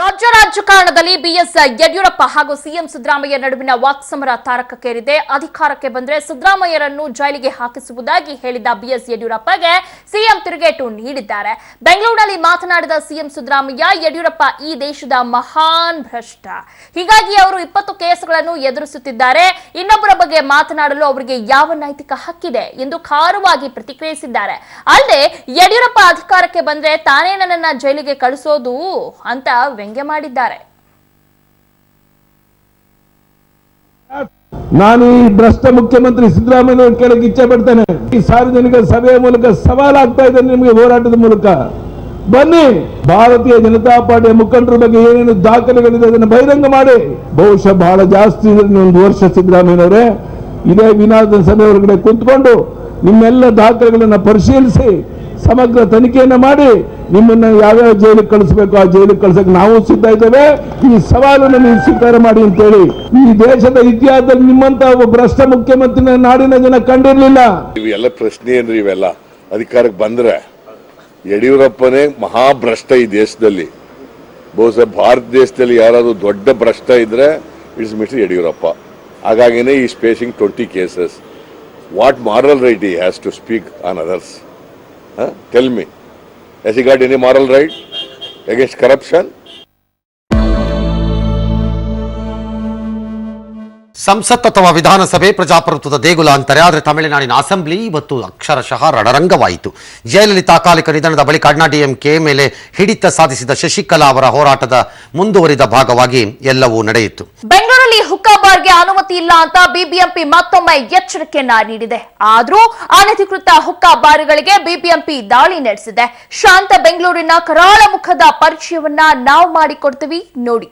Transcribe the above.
ರಾಜ್ಯ ರಾಜಕಾರಣದಲ್ಲಿ ಬಿಎಸ್ ಯಡಿಯೂರಪ್ಪ ಹಾಗೂ ಸಿಎಂ ಸಿದ್ದರಾಮಯ್ಯ ನಡುವಿನ ವಾಕ್ಸಮರ ತಾರಕಕ್ಕೇರಿದೆ. ಅಧಿಕಾರಕ್ಕೆ ಬಂದರೆ ಸಿದ್ದರಾಮಯ್ಯರನ್ನು ಜೈಲಿಗೆ ಹಾಕಿಸುವುದಾಗಿ ಹೇಳಿದ್ದ ಬಿಎಸ್ ಯಡಿಯೂರಪ್ಪಗೆ ಸಿಎಂ ತಿರುಗೇಟು ನೀಡಿದ್ದಾರೆ. ಬೆಂಗಳೂರಿನಲ್ಲಿ ಮಾತನಾಡಿದ ಸಿಎಂ ಸಿದ್ದರಾಮಯ್ಯ, ಯಡಿಯೂರಪ್ಪ ಈ ದೇಶದ ಮಹಾನ್ ಭ್ರಷ್ಟ, ಹೀಗಾಗಿ ಅವರು 20 ಕೇಸುಗಳನ್ನು ಎದುರಿಸುತ್ತಿದ್ದಾರೆ. ಇನ್ನೊಬ್ಬರ ಬಗ್ಗೆ ಮಾತನಾಡಲು ಅವರಿಗೆ ಯಾವ ನೈತಿಕ ಹಕ್ಕಿದೆ ಎಂದು ಖಾರವಾಗಿ ಪ್ರತಿಕ್ರಿಯಿಸಿದ್ದಾರೆ. ಅಲ್ಲದೆ ಯಡಿಯೂರಪ್ಪ ಅಧಿಕಾರಕ್ಕೆ ಬಂದರೆ ತಾನೇ ನನ್ನನ್ನ ಜೈಲಿಗೆ ಕಳಿಸೋದು ಅಂತ ವ್ಯಂಗ್ಯ ಮಾಡಿದ್ದಾರೆ. ನಾನು ಈ ಭ್ರಷ್ಟ ಮುಖ್ಯಮಂತ್ರಿ ಸಿದ್ದರಾಮಯ್ಯ ಕೇಳಕ್ಕೆ ಇಚ್ಛೆ ಪಡ್ತೇನೆ. ಈ ಸಾರ್ವಜನಿಕ ಸಭೆಯ ಮೂಲಕ ಸವಾಲಾಗ್ತಾ ಇದೆ ನಿಮಗೆ, ಹೋರಾಟದ ಮೂಲಕ ಬನ್ನಿ. ಭಾರತೀಯ ಜನತಾ ಪಾರ್ಟಿಯ ಮುಖಂಡರ ಬಗ್ಗೆ ಏನೇನು ದಾಖಲೆಗಳಿದೆ ಅದನ್ನು ಬಹಿರಂಗ ಮಾಡಿ. ಬಹುಶಃ ಬಹಳ ಜಾಸ್ತಿ ಒಂದು ವರ್ಷ ಸಿದ್ದರಾಮಯ್ಯನವರೇ ಇದೇ ವಿನಾದ ಸಭೆ ಹೊರಗಡೆ ಕುಂತ್ಕೊಂಡು ನಿಮ್ಮೆಲ್ಲ ದಾಖಲೆಗಳನ್ನು ಪರಿಶೀಲಿಸಿ ಸಮಗ್ರ ತನಿಖೆಯನ್ನು ಮಾಡಿ ನಿಮ್ಮನ್ನ ಯಾವ್ಯಾವ ಜೈಲಿಗೆ ಕಳಿಸಬೇಕು ಆ ಜೈಲಿಗೆ ಕಳಿಸಕ್ಕೆ ನಾವು ಸಿದ್ಧ ಇದ್ದೇವೆ. ಈ ಸವಾಲನ್ನು ನೀವು ಸ್ವೀಕಾರ ಮಾಡಿ ಅಂತೇಳಿ ಈ ದೇಶದ ಇತಿಹಾಸದಲ್ಲಿ ನಿಮ್ಮಂತ ಒಬ್ಬ ಭ್ರಷ್ಟ ಮುಖ್ಯಮಂತ್ರಿನ ನಾಡಿನ ಜನ ಕಂಡಿರ್ಲಿಲ್ಲ. ಇವೆಲ್ಲ ಪ್ರಶ್ನೆ ಏನ್ರಿ? ಇವೆಲ್ಲ ಅಧಿಕಾರಕ್ಕೆ ಬಂದ್ರೆ ಯಡಿಯೂರಪ್ಪನೇ ಮಹಾಭ್ರಷ್ಟ ಈ ದೇಶದಲ್ಲಿ. ಬಹುಶಃ ಭಾರತ ದೇಶದಲ್ಲಿ ಯಾರಾದ್ರೂ ದೊಡ್ಡ ಭ್ರಷ್ಟ ಇದ್ರೆ ಇಟ್ಸ್ ಮಿಸ್ಟರ್ ಯಡಿಯೂರಪ್ಪ. ಹಾಗಾಗಿನೇ ಈ facing 20 cases. What moral right he has to speak on others? Tell me, has he got any moral right against corruption? ಸಂಸತ್ ಅಥವಾ ವಿಧಾನಸಭೆ ಪ್ರಜಾಪ್ರಭುತ್ವದ ದೇಗುಲ ಅಂತಾರೆ. ಆದರೆ ತಮಿಳುನಾಡಿನ ಅಸೆಂಬ್ಲಿ ಇವತ್ತು ಅಕ್ಷರಶಃ ರಣರಂಗವಾಯಿತು. ಜಯಲಲಿತಾ ಅಕಾಲಿಕ ನಿಧನದ ಬಳಿಕ ಅಣ್ಣಾ ಡಿಎಂಕೆ ಮೇಲೆ ಹಿಡಿತ ಸಾಧಿಸಿದ ಶಶಿಕಲಾ ಅವರ ಹೋರಾಟದ ಮುಂದುವರಿದ ಭಾಗವಾಗಿ ಎಲ್ಲವೂ ನಡೆಯಿತು. ಬೆಂಗಳೂರಲ್ಲಿ ಹುಕ್ಕಾ ಬಾರ್ಗೆ ಅನುಮತಿ ಇಲ್ಲ ಅಂತ ಬಿಬಿಎಂಪಿ ಮತ್ತೊಮ್ಮೆ ಎಚ್ಚರಿಕೆಯನ್ನ ನೀಡಿದೆ. ಆದ್ರೂ ಅನಧಿಕೃತ ಹುಕ್ಕಾ ಬಾರ್ಗಳಿಗೆ ಬಿಬಿಎಂಪಿ ದಾಳಿ ನಡೆಸಿದೆ. ಶಾಂತ ಬೆಂಗಳೂರಿನ ಕರಾಳ ಮುಖದ ಪರಿಚಯವನ್ನ ನಾವು ಮಾಡಿಕೊಡ್ತೀವಿ ನೋಡಿ.